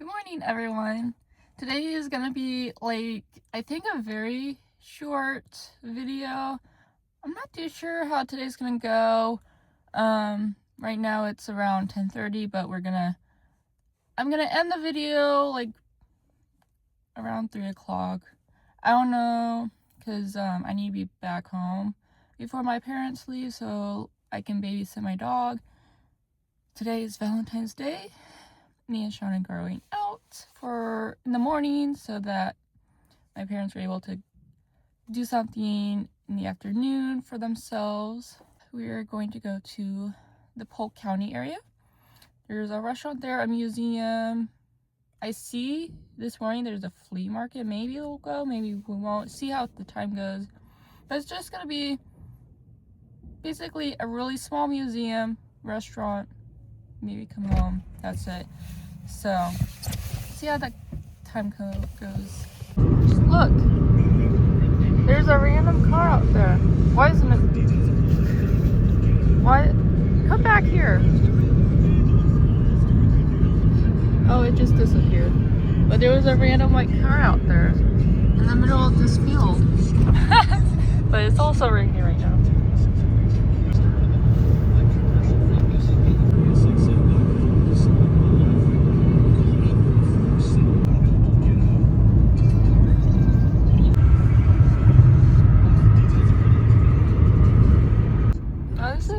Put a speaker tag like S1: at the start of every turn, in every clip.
S1: morning, everyone. Today is gonna be like, I think a very short video. I'm not too sure how today's gonna go. Right now it's around 10:30, but I'm gonna end the video like around 3 o'clock. I don't know, because I need to be back home before my parents leave so I can babysit my dog. Today is Valentine's Day. Me and Sean are going out in the morning so that my parents were able to do something in the afternoon for themselves. We are going to go to the Polk County area. There's a restaurant there, a museum. I see this morning there's a flea market. Maybe we'll go, maybe we won't. See how the time goes. But it's just gonna be basically a really small museum, restaurant, maybe come home. That's it. So, see how that time goes. Look! There's a random car out there. Why isn't it? Why? Come back here. Oh, it just disappeared. But there was a random white car out there in the middle of this field. But it's also raining right now.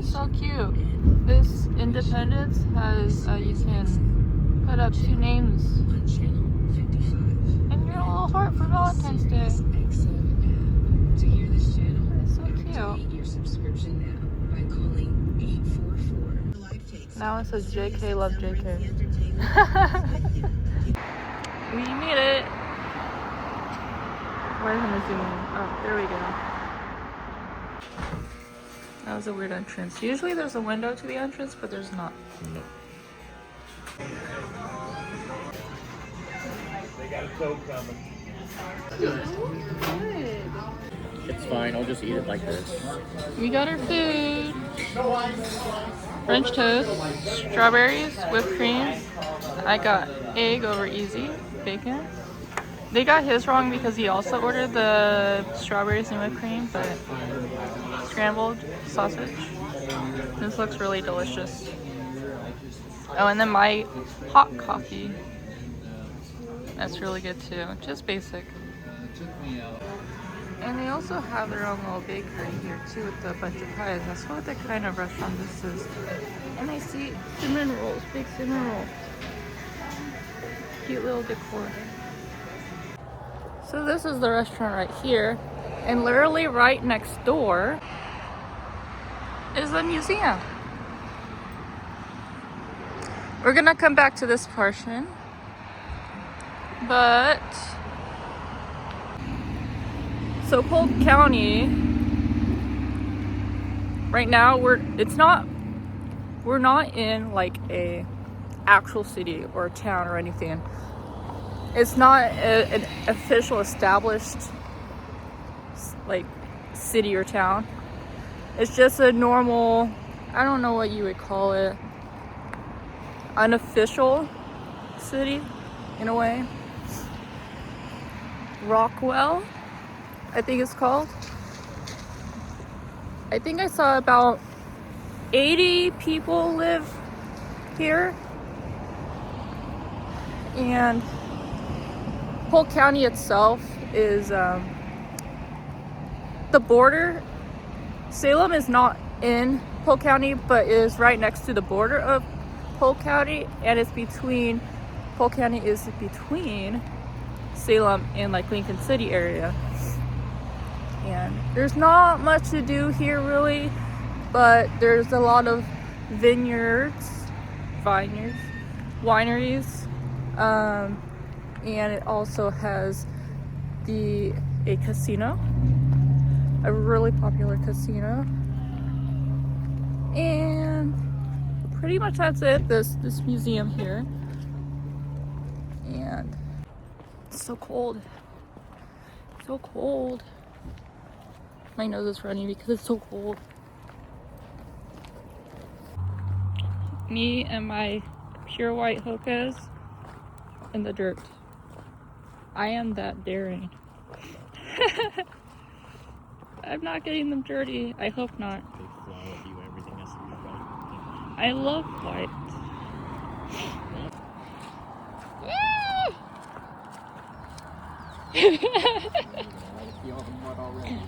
S1: So cute. This Independence has you can put up 2 names and your little heart for Valentine's Day. It's so cute. Now it says JK love JK. We made it. Why isn't it zooming? Oh, there we go. That was a weird entrance. Usually there's a window to the entrance, but there's not.
S2: No. They got a Coke coming.
S1: Good.
S2: It's fine, I'll just eat it like this.
S1: We got our food. French toast, strawberries, whipped cream. I got egg over easy, bacon. They got his wrong because he also ordered the strawberries and whipped cream, but scrambled sausage. This looks really delicious. Oh, and then my hot coffee. That's really good too. Just basic. And they also have their own little bakery here too with a bunch of pies. That's what the kind of restaurant this is. And I see cinnamon rolls, big cinnamon rolls. Cute little decor. So this is the restaurant right here. And literally right next door is the museum. We're gonna come back to this portion, but so Polk County right now we're not in like a actual city or a town or anything. It's not an official established like city or town. It's just a normal, I don't know what you would call it, unofficial city in a way. Rickreall, I think it's called. I think I saw about 80 people live here. And Polk County itself is the border. Salem is not in Polk County, but is right next to the border of Polk County, and it's between, Polk County is between Salem and like Lincoln City area. And there's not much to do here really, but there's a lot of wineries, and it also has a casino, a really popular casino, and pretty much that's it. This museum here, and it's so cold. So cold. My nose is running because it's so cold. Me and my pure white hokas in the dirt. I am that daring. I'm not getting them dirty. I hope not.
S2: Big flaw with you, everything has to be white.
S1: I love white.
S2: See all the mud already.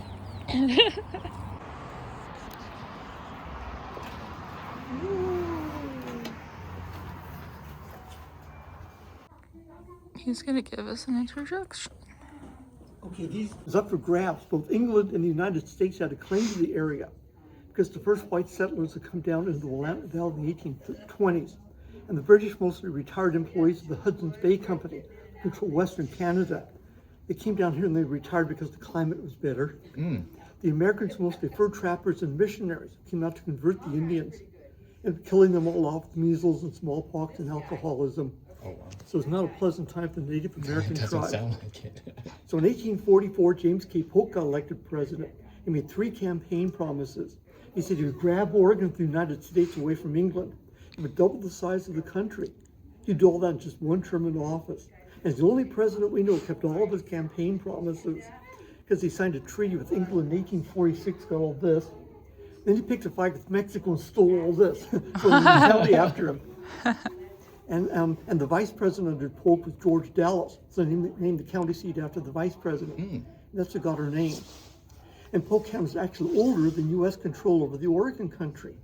S1: He's gonna give us an introduction.
S3: Okay, these is up for grabs. Both England and the United States had a claim to the area because the first white settlers had come down into the Willamette Valley in the 1820s. And the British, mostly retired employees of the Hudson's Bay Company, controlled Western Canada. They came down here and they retired because the climate was better. The Americans, mostly fur trappers and missionaries, came out to convert the Indians and killing them all off with measles and smallpox and alcoholism.
S2: Oh, wow.
S3: So it's not a pleasant time for the Native American
S2: It doesn't
S3: tribes.
S2: sound like it.
S3: So in 1844, James K. Polk got elected president. He made 3 campaign promises. He said he would grab Oregon from the United States away from England. He would double the size of the country. He'd do all that in just 1 term in office. And he's the only president we know who kept all of his campaign promises because he signed a treaty with England in 1846, got all this. Then he picked a fight with Mexico and stole all this. So he was after him. And the vice president under Polk was George Dallas. So he named the county seat after the vice president. That's what got her name. And Polk County is actually older than U.S. control over the Oregon country,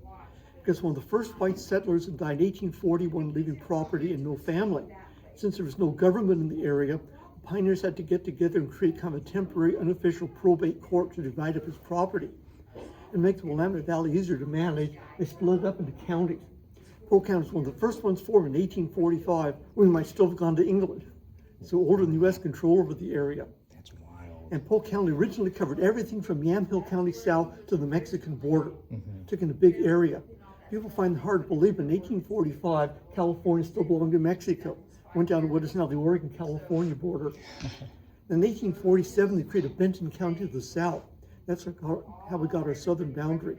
S3: because one of the first white settlers had died in 1841, leaving property and no family. Since there was no government in the area, the pioneers had to get together and create kind of a temporary, unofficial probate court to divide up his property. And make the Willamette Valley easier to manage, they split it up into counties. Polk County was one of the first ones formed in 1845, when we might still have gone to England. So older than U.S. control over the area.
S2: That's wild.
S3: And Polk County originally covered everything from Yamhill County south to the Mexican border. Took in a big area. People find it hard to believe, but in 1845, California still belonged to Mexico. Went down to what is now the Oregon-California border. In 1847, they created Benton County to the south. That's how we got our southern boundary.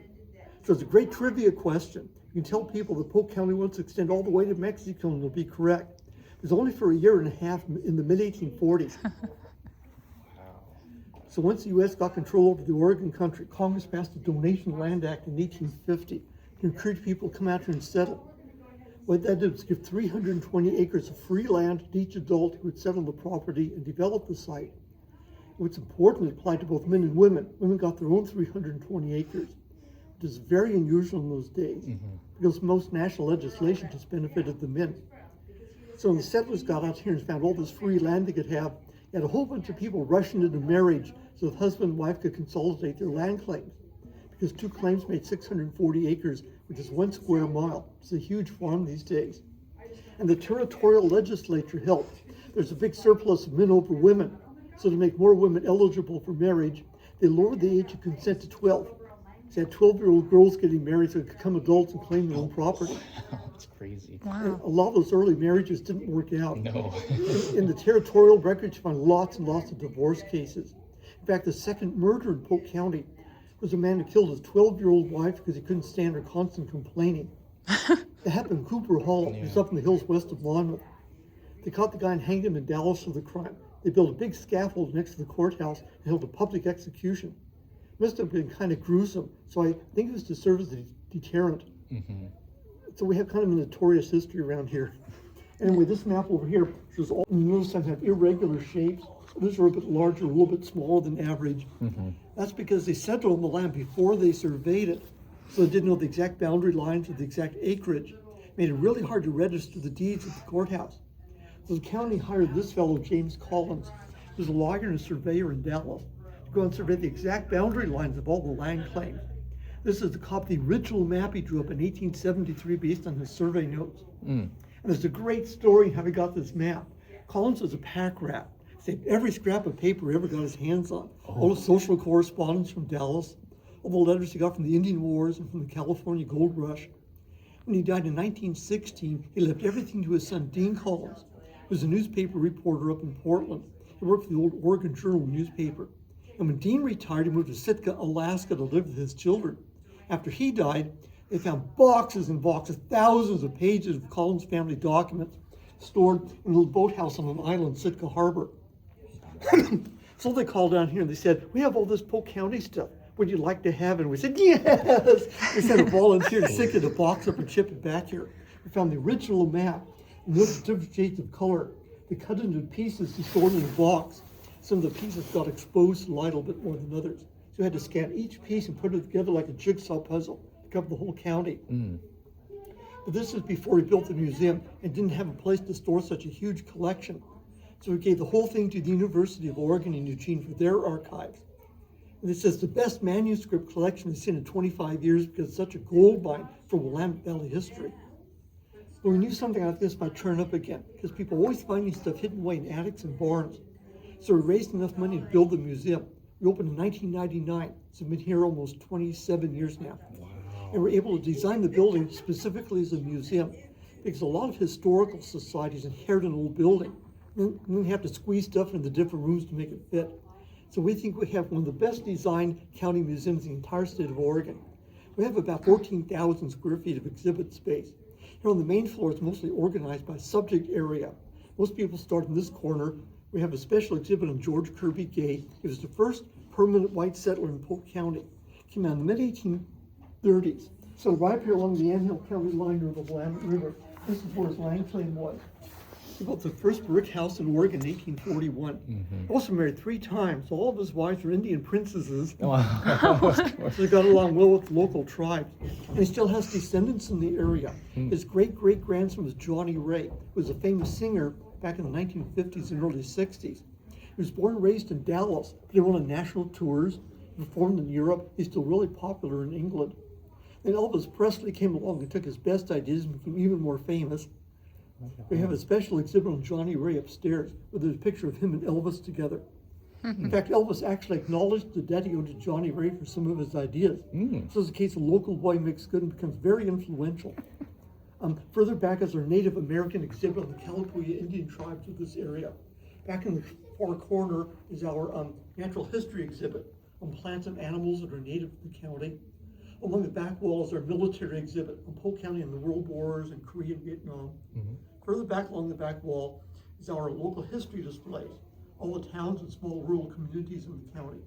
S3: So it's a great trivia question. You can tell people that Polk County wants to extend all the way to Mexico and they'll be correct. It was only for a year and a half in the mid-1840s. So once the U.S. got control over the Oregon country, Congress passed the Donation Land Act in 1850 to encourage people to come out here and settle. What that did was give 320 acres of free land to each adult who would settle the property and develop the site. What's important, it applied to both men and women. Women got their own 320 acres, which is very unusual in those days, because most national legislation just benefited the men. So when the settlers got out here and found all this free land they could have, you had a whole bunch of people rushing into marriage so the husband and wife could consolidate their land claims. Because 2 claims made 640 acres, which is 1 square mile. It's a huge farm these days. And the territorial legislature helped. There's a big surplus of men over women. So to make more women eligible for marriage, they lowered the age of consent to 12. So you had 12-year-old girls getting married so they could become adults and claim their own property.
S2: That's crazy.
S1: Wow.
S3: And a lot of those early marriages didn't work out.
S2: No.
S3: In the territorial records, you find lots and lots of divorce cases. In fact, the second murder in Polk County was a man who killed his 12-year-old wife because he couldn't stand her constant complaining. It happened in Cooper Hollow. It was up in the hills west of Monmouth. They caught the guy and hanged him in Dallas for the crime. They built a big scaffold next to the courthouse and held a public execution. Must have been kind of gruesome, so I think it was to serve as a deterrent. So we have kind of a notorious history around here. Anyway, this map over here shows all, notice I have irregular shapes. These are a bit larger, a little bit smaller than average. That's because they settled on the land before they surveyed it, so they didn't know the exact boundary lines or the exact acreage. It made it really hard to register the deeds at the courthouse. So the county hired this fellow, James Collins, who's a lawyer and a surveyor in Dallas, to go and survey the exact boundary lines of all the land claims. This is a copy of the original map he drew up in 1873 based on his survey notes. And there's a great story how he got this map. Collins was a pack rat. Saved every scrap of paper he ever got his hands on. All the social correspondence from Dallas, all the letters he got from the Indian Wars and from the California Gold Rush. When he died in 1916, he left everything to his son, Dean Collins, who was a newspaper reporter up in Portland. He worked for the old Oregon Journal newspaper. And when Dean retired, he moved to Sitka, Alaska to live with his children. After he died, they found boxes and boxes, thousands of pages of Collins family documents. stored in a little boathouse on an island, Sitka Harbor. So they called down here and they said, we have all this Polk County stuff. Would you like to have it? And we said, yes. We sent a volunteer to stick it in a box up and ship it back here. We found the original map and those different shades of color. They cut it into pieces and stored in a box. Some of the pieces got exposed to light a little bit more than others. So we had to scan each piece and put it together like a jigsaw puzzle to cover the whole county. But this is before we built the museum and didn't have a place to store such a huge collection. So we gave the whole thing to the University of Oregon in Eugene for their archives. And it says the best manuscript collection we've seen in 25 years because it's such a gold mine for Willamette Valley history. But we knew something like this might turn up again because people always finding stuff hidden away in attics and barns. So we raised enough money to build the museum. We opened in 1999, so we've been here almost 27 years now.
S2: Wow.
S3: And we're able to design the building specifically as a museum because a lot of historical societies inherit an old building. And then we have to squeeze stuff into different rooms to make it fit. So we think we have one of the best designed county museums in the entire state of Oregon. We have about 14,000 square feet of exhibit space. Here on the main floor, it's mostly organized by subject area. Most people start in this corner. We have a special exhibit on George Kirby Gay. He was the first permanent white settler in Polk County. Came out in the mid-1830s. So right here along the Anthill County line near the Willamette River, this is where his land claim was. He built the first brick house in Oregon in 1841. Also married 3 times. All of his wives were Indian princesses. So they got along well with the local tribes. And he still has descendants in the area. His great-great-grandson was Johnny Ray, who was a famous singer back in the 1950s and early 60s. He was born and raised in Dallas, but he went on national tours, performed in Europe. He's still really popular in England. Then Elvis Presley came along and took his best ideas and became even more famous. We have a special exhibit on Johnny Ray upstairs where there's a picture of him and Elvis together. In fact, Elvis actually acknowledged the debt he owed to Johnny Ray for some of his ideas. So it's a case of local boy makes good and becomes very influential. Further back is our Native American exhibit on the Kalapuya Indian tribes of this area. Back in the far corner is our natural history exhibit on plants and animals that are native to the county. Along the back wall is our military exhibit on Polk County and the World Wars and Korea and Vietnam. Further back along the back wall is our local history displays, all the towns and small rural communities in the county,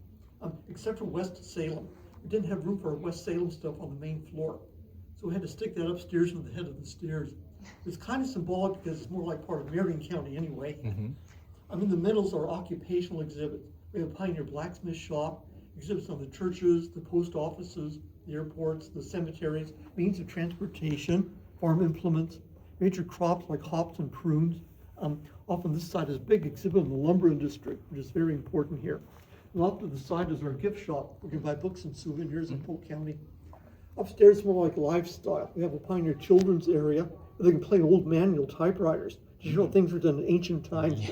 S3: except for West Salem. We didn't have room for our West Salem stuff on the main floor, so we had to stick that upstairs on the head of the stairs. It's kind of symbolic because it's more like part of Marion County anyway. In the middle is our occupational exhibits. We have a Pioneer blacksmith shop, exhibits on the churches, the post offices, the airports, the cemeteries, means of transportation, farm implements, major crops like hops and prunes. Off on this side is a big exhibit on the lumber industry, which is very important here. And off to the side is our gift shop. We can buy books and souvenirs in Polk County. Upstairs is more like lifestyle. We have a Pioneer children's area where they can play old manual typewriters to show things were done in ancient times.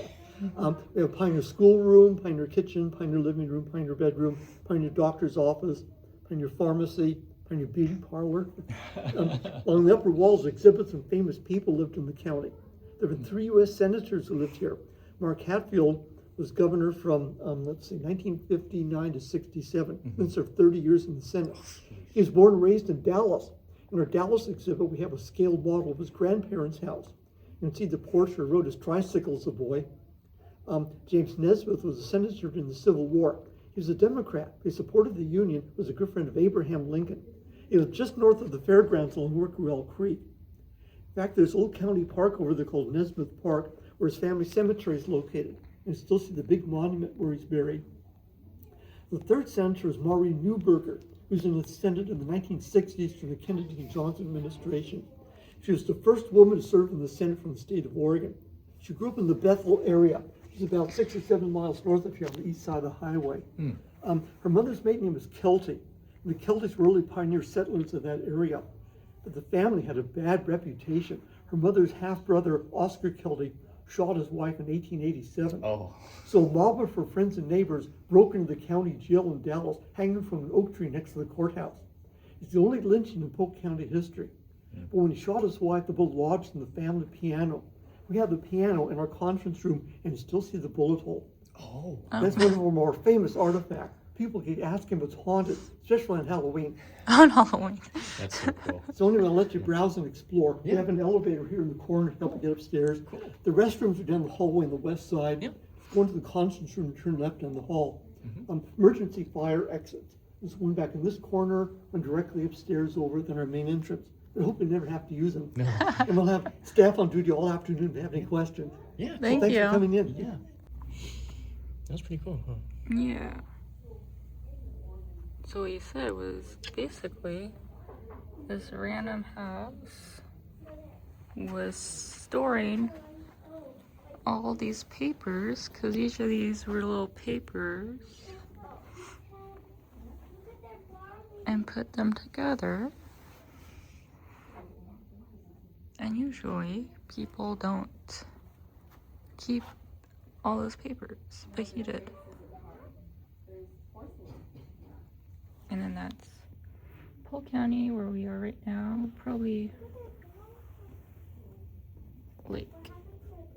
S3: We have Pioneer schoolroom, Pioneer kitchen, Pioneer living room, Pioneer bedroom, Pioneer doctor's office, Pioneer pharmacy, Pioneer beauty parlor. Along the upper walls, exhibits and famous people lived in the county. There have been 3 U.S. senators who lived here. Mark Hatfield was governor from, 1959 to 67, then served 30 years in the Senate. He was born and raised in Dallas. In our Dallas exhibit, we have a scaled model of his grandparents' house. You can see the porch where he rode his tricycle as a boy. James Nesmith was a senator in the Civil War. He was a Democrat. He supported the Union, was a good friend of Abraham Lincoln. He was just north of the fairgrounds along Rickreall Creek. In fact, there's a little county park over there called Nesmith Park, where his family cemetery is located. You can still see the big monument where he's buried. The third senator is Maureen Neuberger, who was in the Senate in the 1960s during the Kennedy and Johnson administration. She was the first woman to serve in the Senate from the state of Oregon. She grew up in the Bethel area. It's about 6 or 7 miles north of here on the east side of the highway. Her mother's maiden name was Kelty. The Keltys were early pioneer settlers of that area. But the family had a bad reputation. Her mother's half-brother, Oscar Kelty, shot his wife in 1887. So a mob of her friends and neighbors broke into the county jail in Dallas, hanging from an oak tree next to the courthouse. It's the only lynching in Polk County history. But when he shot his wife, the bullet lodged in the family piano. We have the piano in our conference room, and you still see the bullet hole. That's one of our more famous artifacts. people keep asking if it's haunted, especially on Halloween.
S1: On Halloween.
S2: That's so cool.
S3: So only going to let you browse and explore. We
S2: Yeah.
S3: have an elevator here in the corner to help you get upstairs.
S2: Cool.
S3: The restrooms are down the hallway on the west side.
S2: Yep.
S3: Go into the conference room and turn left down the hall.
S2: Mhm.
S3: Emergency fire exits. There's one back in this corner and directly upstairs over than our main entrance. I hope we never have to use them.
S2: No.
S3: And we'll have staff on duty all afternoon if they have any questions.
S2: Yeah.
S3: So
S1: Thank
S3: thanks
S1: you.
S3: for coming in.
S2: Yeah. That's pretty cool, huh?
S1: Yeah. So what you said was basically this random house was storing all these papers, because each of these were little papers, and put them together. And usually people don't keep all those papers, but he did. And then that's Polk County, where we are right now, probably like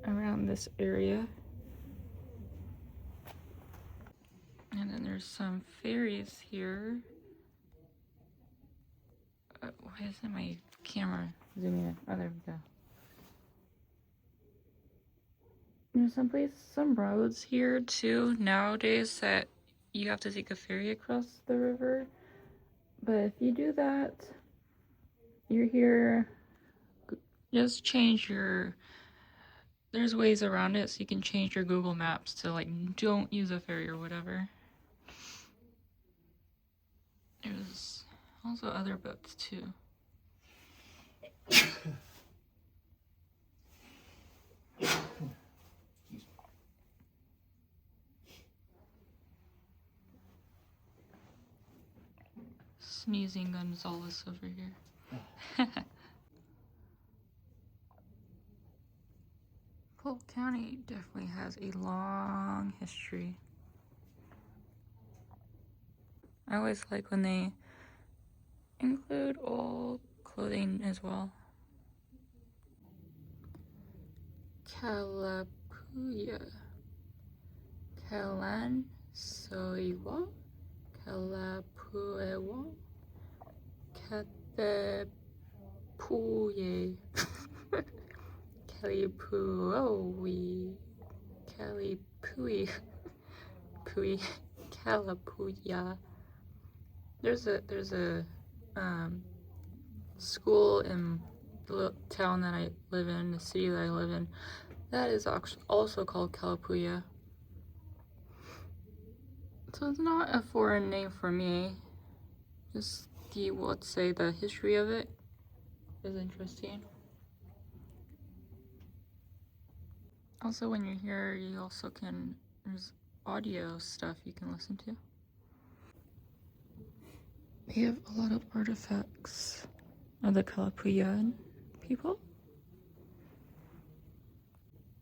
S1: around this area. And then there's some ferries here. Why isn't my camera zooming in? Oh, there we go. There's some roads here too nowadays that you have to take a ferry across the river. But if you do that, you're here. Just change your. There's ways around it, so you can change your Google Maps to like don't use a ferry or whatever. There's also other boats too. Sneezing Gonzalez over here. Polk County definitely has a long history. I always like when they include old clothing as well. Kalapuya. Kalan Soiwa. Kalapuewa. Katepuye. Kalipuowi. Kalipui. Pui. Kalapuya. There's a school in the town that I live in, the city that I live in, that is also called Kalapuya. So it's not a foreign name for me. Just let's say the history of it is interesting. Also, when you're here, you also there's audio stuff you can listen to. They have a lot of artifacts of the Kalapuyan people.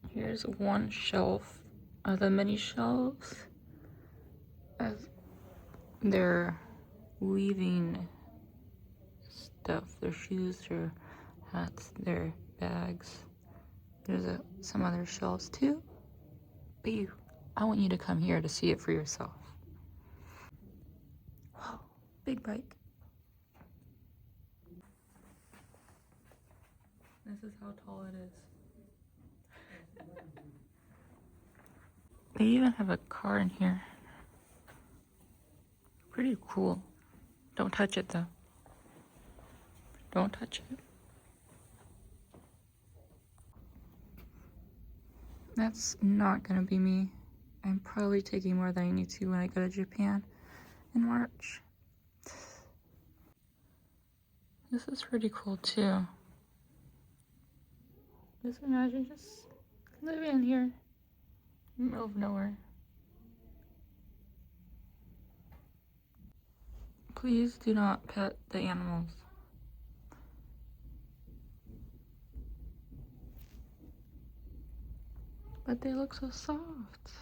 S1: Here's one shelf of the many shelves of their weaving stuff, their shoes, their hats, their bags. There's some other shelves too, but I want you to come here to see it for yourself. Whoa, big bike. This is how tall it is. They even have a car in here. Pretty cool. Don't touch it though. Don't touch it. That's not gonna be me. I'm probably taking more than I need to when I go to Japan in March. This is pretty cool too. Just imagine just living in here, in the middle of nowhere. Please do not pet the animals. But they look so soft.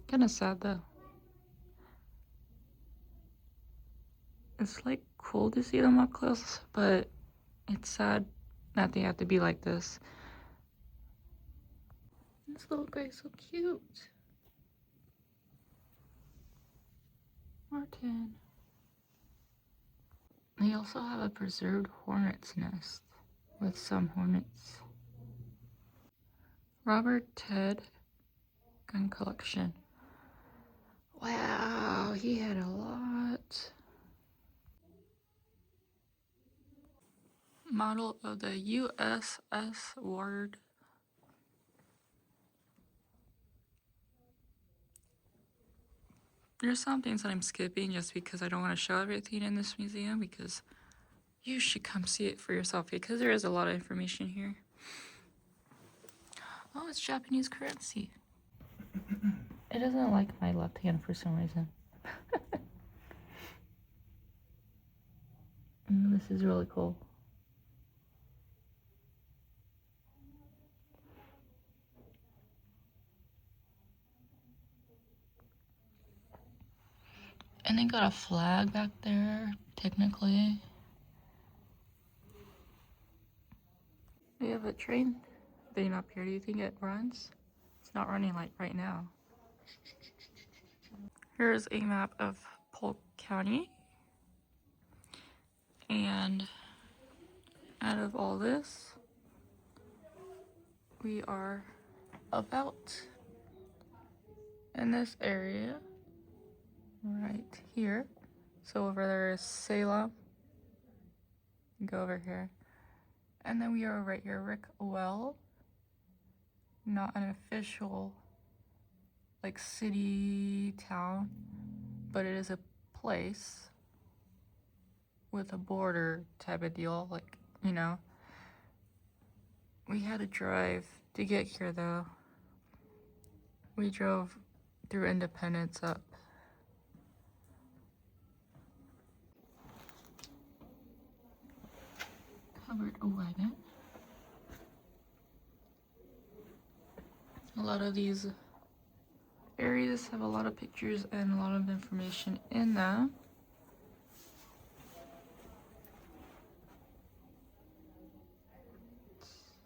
S1: Kinda sad though. It's like cool to see them up close, but it's sad that they have to be like this. This little guy's so cute. Martin. They also have a preserved hornet's nest with some hornets. Robert Ted gun collection. Wow, he had a lot. Model of the USS Ward. There's some things that I'm skipping just because I don't want to show everything in this museum, because you should come see it for yourself because there is a lot of information here. Oh, it's Japanese currency. It doesn't like my left hand for some reason. This is really cool. And they got a flag back there, technically. We have a train thing up here. Do you think it runs? It's not running like right now. Here's a map of Polk County. And out of all this, we are about in this area right here. So over there is Salem. Go over here. And then we are right here, Rickreall. Not an official like city, town, but it is a place with a border type of deal, like, you know. We had to drive to get here though. We drove through Independence up. Covered a wagon. A lot of these areas have a lot of pictures and a lot of information in them. It's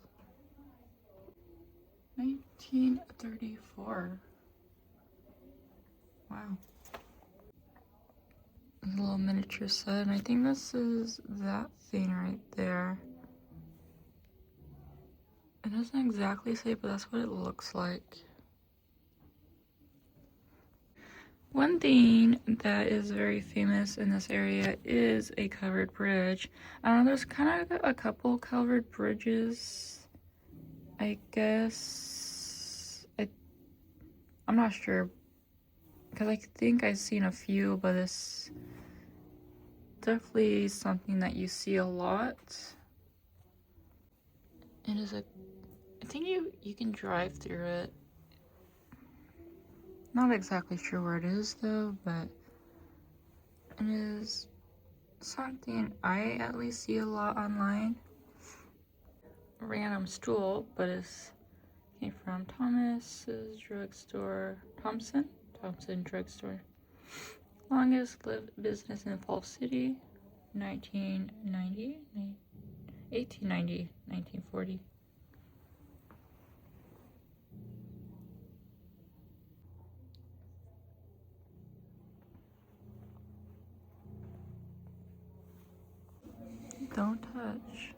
S1: 1934. Wow. A little miniature set, and I think this is that thing right there. It doesn't exactly say, but that's what it looks like. One thing that is very famous in this area is a covered bridge. I don't know, there's kind of a couple covered bridges, I guess. I'm not sure, because I think I've seen a few, but it's definitely something that you see a lot. It is I think you can drive through it. Not exactly sure where it is though, but it is something I at least see a lot online. Random stool, but it's came from Thomas's drugstore. Thompson drugstore. Longest lived business in Polk City, 1890, 1940. Don't touch.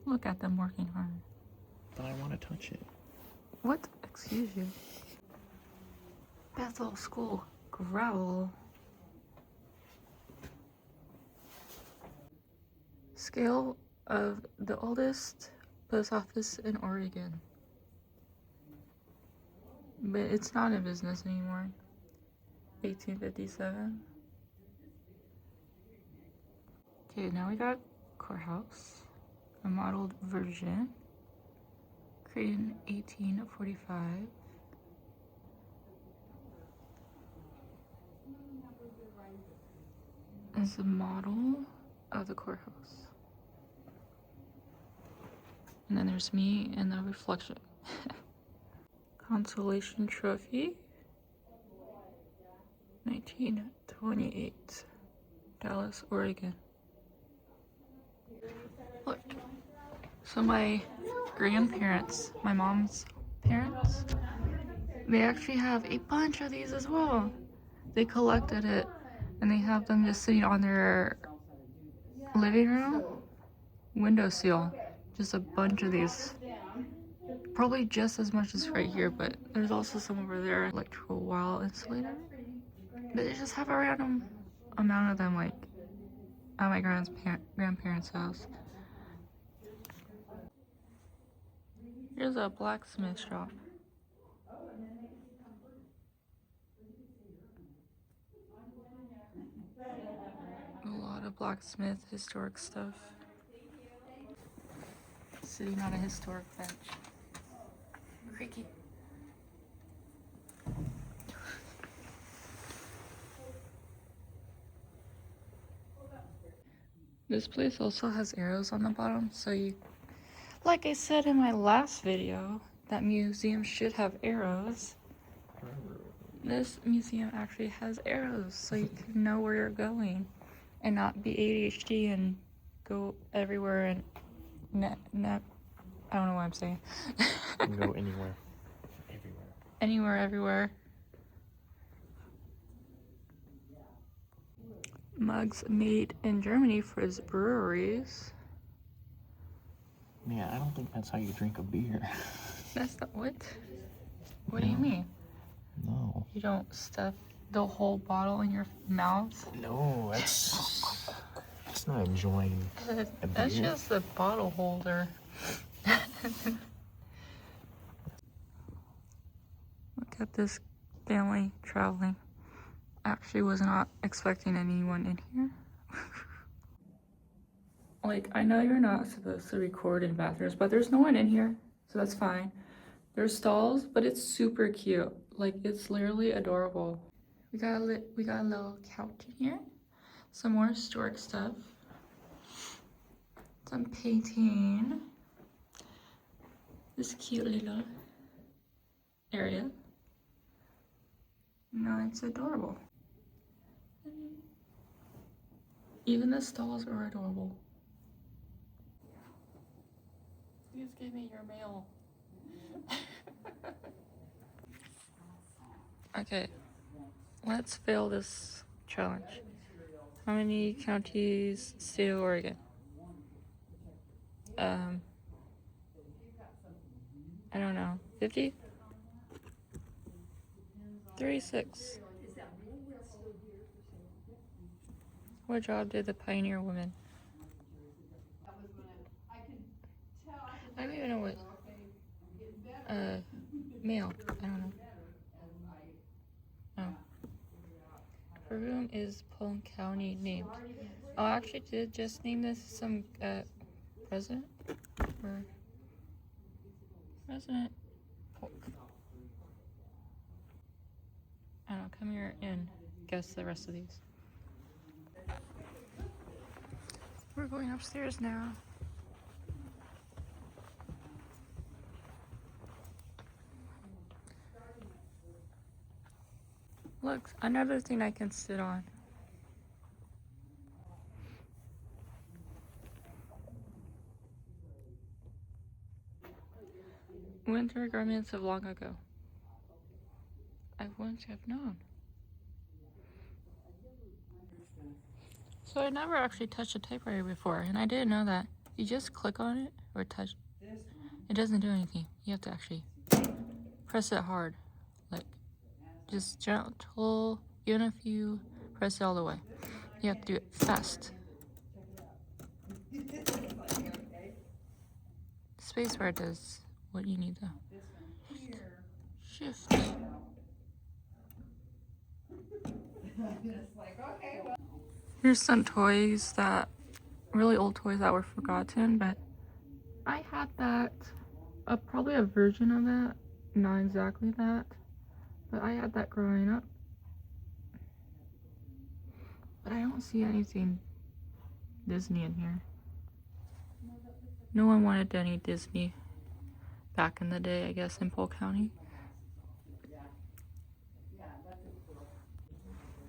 S1: Look at them working hard.
S2: But I want to touch it.
S1: What? Excuse you. Bethel School Gravel. Scale of the oldest post office in Oregon. But it's not in business anymore. 1857. Okay, now we got courthouse, a modeled version, created in 1845. It's a model of the courthouse. And then there's me in the reflection. Consolation Trophy, 1928, Dallas, Oregon. Look. So my grandparents, my mom's parents, They actually have a bunch of these as well. They collected it and they have them just sitting on their living room windowsill. Just a bunch of these. Probably just as much as right here, but there's also some over there, electrical wall insulated. But they just have a random amount of them, like at my grandparents' house. Here's a blacksmith shop. A lot of blacksmith historic stuff. Sitting on a historic bench. Creaky. This place also has arrows on the bottom, so you, like I said in my last video, that museum should have arrows. This museum actually has arrows, so you can know where you're going and not be ADHD and go everywhere and I don't know what I'm saying.
S2: You can go anywhere. Everywhere.
S1: Anywhere, everywhere. Mugs made in Germany for his breweries.
S2: Yeah, I don't think that's how you drink a beer.
S1: That's not what? What do you mean?
S2: No.
S1: You don't stuff the whole bottle in your mouth?
S2: No, that's not enjoying a beer.
S1: That's just the bottle holder. Look at this family traveling. Actually was not expecting anyone in here. Like, I know you're not supposed to record in bathrooms, but there's no one in here, so that's fine. There's stalls, but it's super cute. Like, it's literally adorable. We got a little couch in here. Some more historic stuff. Some painting. This cute little area. No, it's adorable. Even the stalls are adorable. Please give me your mail. Okay, let's fail this challenge. How many counties, state of Oregon? I don't know. 50? 36. What job did the pioneer woman? I don't even know what. Male. I don't know. Oh. For whom is Polk County named? Oh, I actually did just name this some president? Or President Polk. I don't know, come here and guess the rest of these. We're going upstairs now. Look, another thing I can sit on. Winter garments of long ago. I wouldn't have known. So I never actually touched a typewriter before, and I didn't know that. You just click on it or touch, it doesn't do anything. You have to actually press it hard, like just gentle. Even if you press it all the way, you have to do it fast. Spacebar does what you need though. Shift. Here's some toys that, really old toys that were forgotten, but I had that, probably a version of that, not exactly that, but I had that growing up. But I don't see anything Disney in here. No one wanted any Disney back in the day, I guess, in Polk County.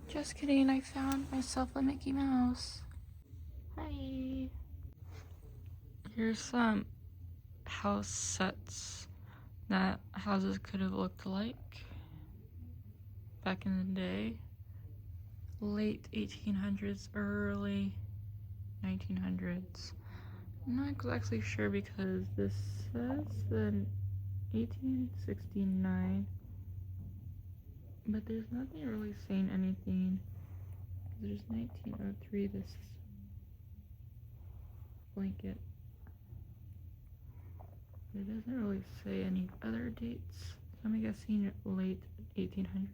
S1: Just kidding, I found myself a Mickey Mouse. Hi. Here's some house sets that houses could have looked like. back in the day. Late 1800s, early 1900s. I'm not exactly sure because this says in 1869, but there's nothing really saying anything. There's 1903, this blanket. It doesn't really say any other dates. I'm guessing late 1800s.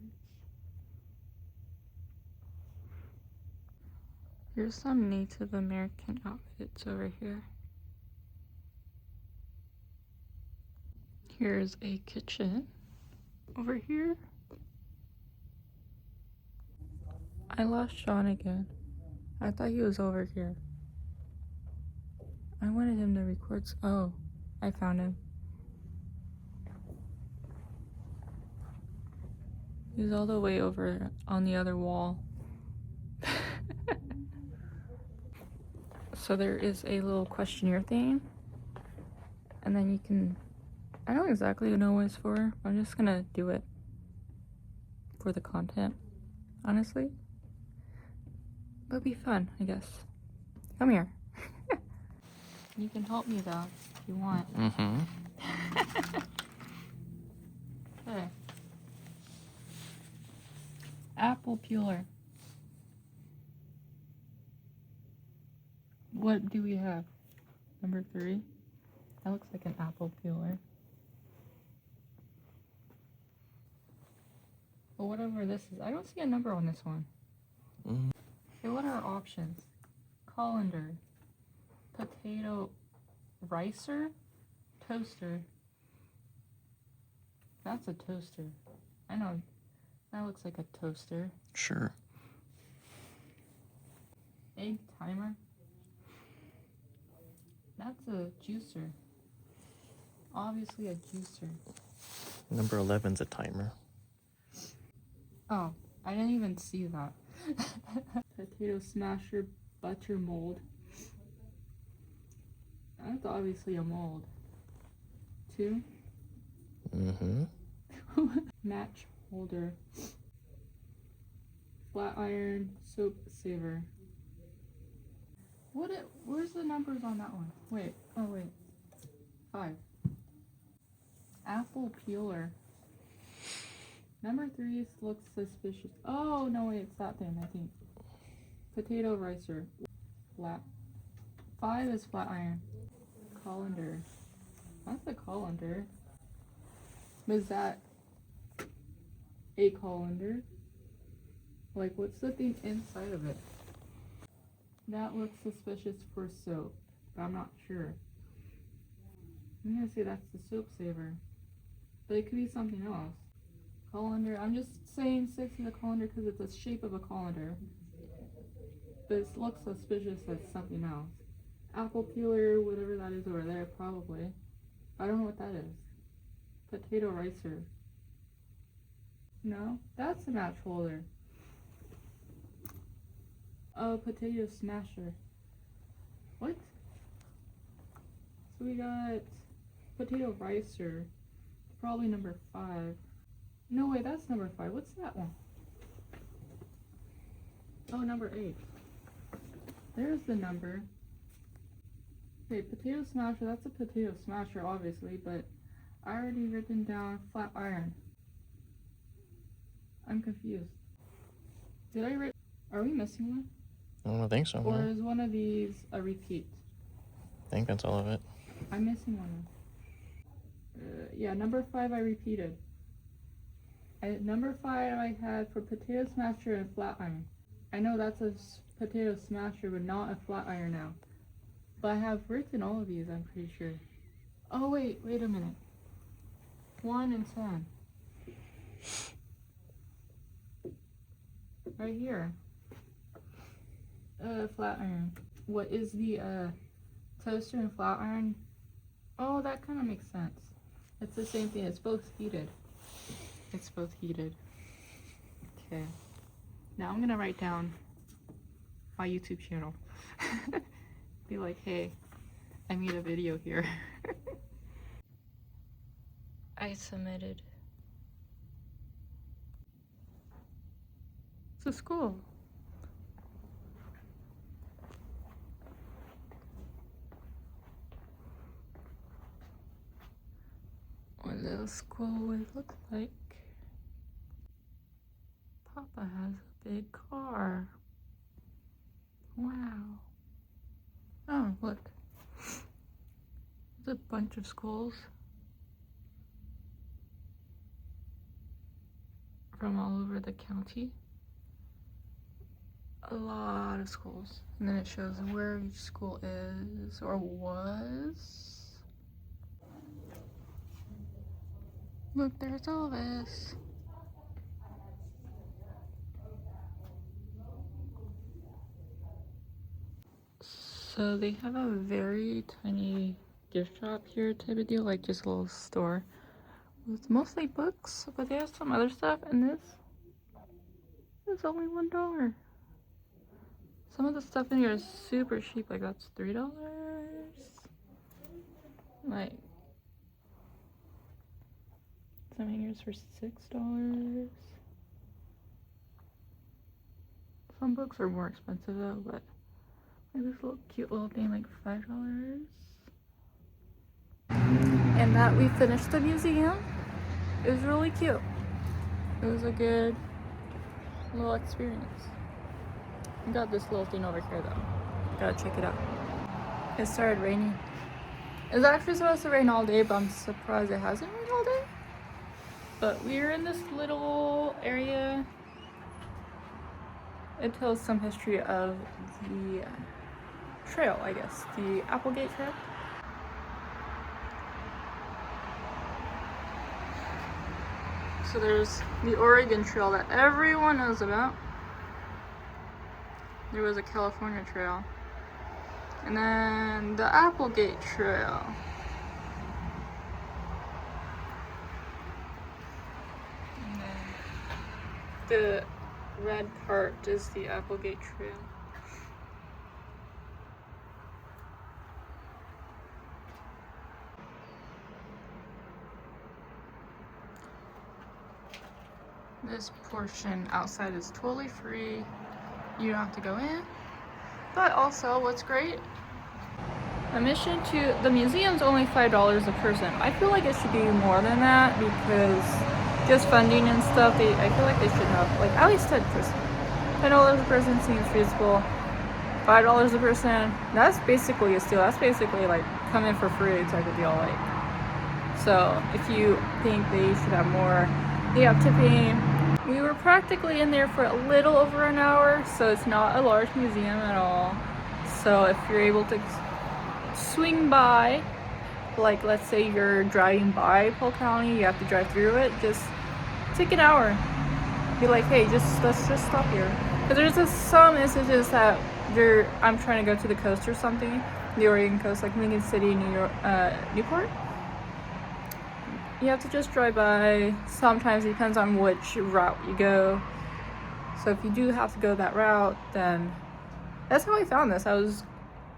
S1: Here's some Native American outfits over here. Here's a kitchen over here. I lost Sean again. I thought he was over here. I wanted him to record. Oh, I found him. He's all the way over on the other wall. So there is a little questionnaire thing. And then you can, I don't exactly know what it's for. I'm just gonna do it for the content, honestly. It'll be fun, I guess. Come here. You can help me though, if you want. Okay. Apple peeler. What do we have? Number 3? That looks like an apple peeler. But whatever this is, I don't see a number on this one. Okay, what are our options? Colander, potato ricer, toaster. That's a toaster. I know, that looks like a toaster.
S2: Sure.
S1: Egg timer. That's a juicer. Obviously a juicer.
S2: Number 11's a timer.
S1: Oh, I didn't even see that. Potato smasher, butter mold. That's obviously a mold. 2. Match holder. Flat iron, soap saver. Where's the numbers on that one? Wait, 5. Apple peeler. Number 3 looks suspicious. Oh, no, wait, it's that thing, I think. Potato ricer. Flat. 5 is flat iron. Colander. That's a colander. Is that a colander? Like, what's the thing inside of it? That looks suspicious for soap, but I'm not sure. I'm gonna say that's the soap saver. But it could be something else. Colander. I'm just saying 6 is a colander because it's the shape of a colander. But it looks suspicious as something else. Apple peeler, whatever that is over there, probably. I don't know what that is. Potato ricer. No, that's a match holder. Oh, potato smasher. What? So we got potato ricer. Probably number 5. No, wait, that's number 5. What's that one? Oh, number 8. There's the number. Okay, potato smasher. That's a potato smasher, obviously, but I already written down flat iron. I'm confused. Did I write? Are we missing one?
S2: I don't think so.
S1: Or
S2: No.
S1: is one of these a repeat?
S2: I think that's all of it.
S1: I'm missing one. Yeah, number 5 I repeated. Number 5 I had for potato smasher and flat iron. I know that's a potato smasher, but not a flat iron now. But I have written all of these, I'm pretty sure. Oh, wait a minute. 1 and 10. Right here. Flat iron. What is the toaster and flat iron? Oh, that kind of makes sense. It's the same thing. It's both heated. It's both heated. Okay. Now I'm gonna write down my YouTube channel. Be like, hey, I made a video here. I submitted. It's a school. What this school would look like. Papa has a big car. Wow. Oh, look. There's a bunch of schools from all over the county. A lot of schools. And then it shows where each school is or was. Look, there's Elvis. So they have a very tiny gift shop here type of deal, like just a little store with mostly books, but they have some other stuff, and this is only $1. Some of the stuff in here is super cheap, like that's $3. Like some hangers for $6. Some books are more expensive though, but like this little cute little thing, like $5. And that we finished the museum. It was really cute. It was a good little experience. I got this little thing over here though. Gotta check it out. It started raining. It was actually supposed to rain all day, but I'm surprised it hasn't rained all day. But we're in this little area. It tells some history of the trail, I guess. The Applegate Trail. So there's the Oregon Trail that everyone knows about. There was a California Trail. And then the Applegate Trail. And then the red part is the Applegate Trail. This portion outside is totally free. You don't have to go in. But also, what's great, admission to the museum's only $5 a person. I feel like it should be more than that because just funding and stuff, I feel like they should have like at least $10 a person seems feasible. $5 a person, that's basically a steal. That's basically like come in for free type of deal. Like, so if you think they should have more, they have tipping. We were practically in there for a little over an hour, so it's not a large museum at all. So if you're able to swing by, like let's say you're driving by Polk County, you have to drive through it, just take an hour. Be like, hey, let's just stop here. Because there's some instances that I'm trying to go to the coast or something, the Oregon coast, like Lincoln City, Newport. You have to just drive by. Sometimes it depends on which route you go. So if you do have to go that route, then that's how I found this. I was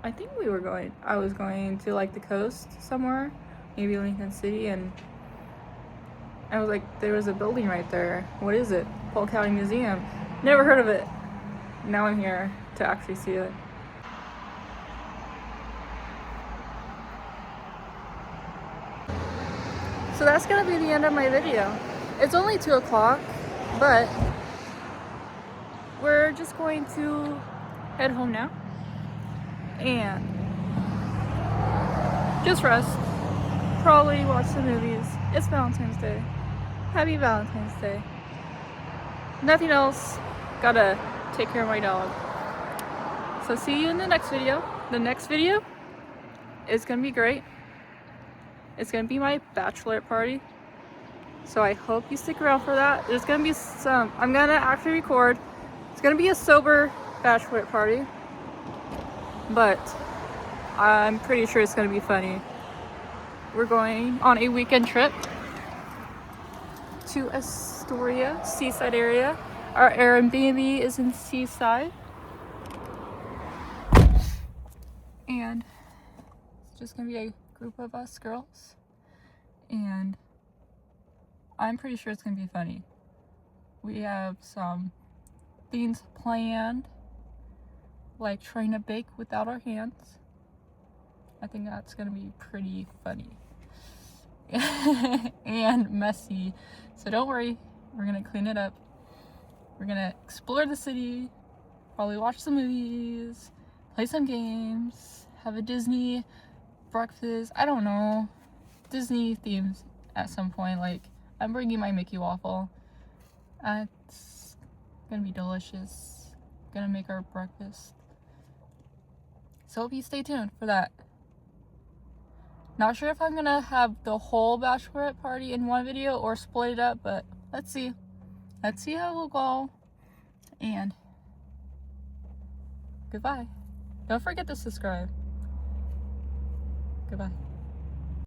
S1: going to like the coast somewhere, maybe Lincoln City, and I was like, there was a building right there. What is it? Polk County Museum. Never heard of it. Now I'm here to actually see it. So that's gonna be the end of my video. It's only 2 o'clock, but we're just going to head home now and just rest. Probably watch some movies. It's Valentine's Day. Happy Valentine's Day. Nothing else. Gotta take care of my dog. So see you in the next video. The next video is gonna be great. It's gonna be my bachelorette party, so I hope you stick around for that. There's gonna be I'm gonna actually record. It's gonna be a sober bachelorette party, but I'm pretty sure it's gonna be funny. We're going on a weekend trip to Astoria, Seaside area. Our Airbnb is in Seaside, and it's just gonna be a group of us girls, and I'm pretty sure it's gonna be funny. We have some things planned, like trying to bake without our hands. I think that's gonna be pretty funny and messy. So don't worry, we're gonna clean it up. We're gonna explore the city, probably watch some movies, play some games, have a Disney breakfast. I don't know, Disney themes at some point. Like, I'm bringing my Mickey waffle. It's gonna be delicious. Gonna make our breakfast. So hope you stay tuned for that. Not sure if I'm gonna have the whole bachelorette party in one video or split it up, but let's see. Let's see how it will go. And goodbye. Don't forget to subscribe. Goodbye.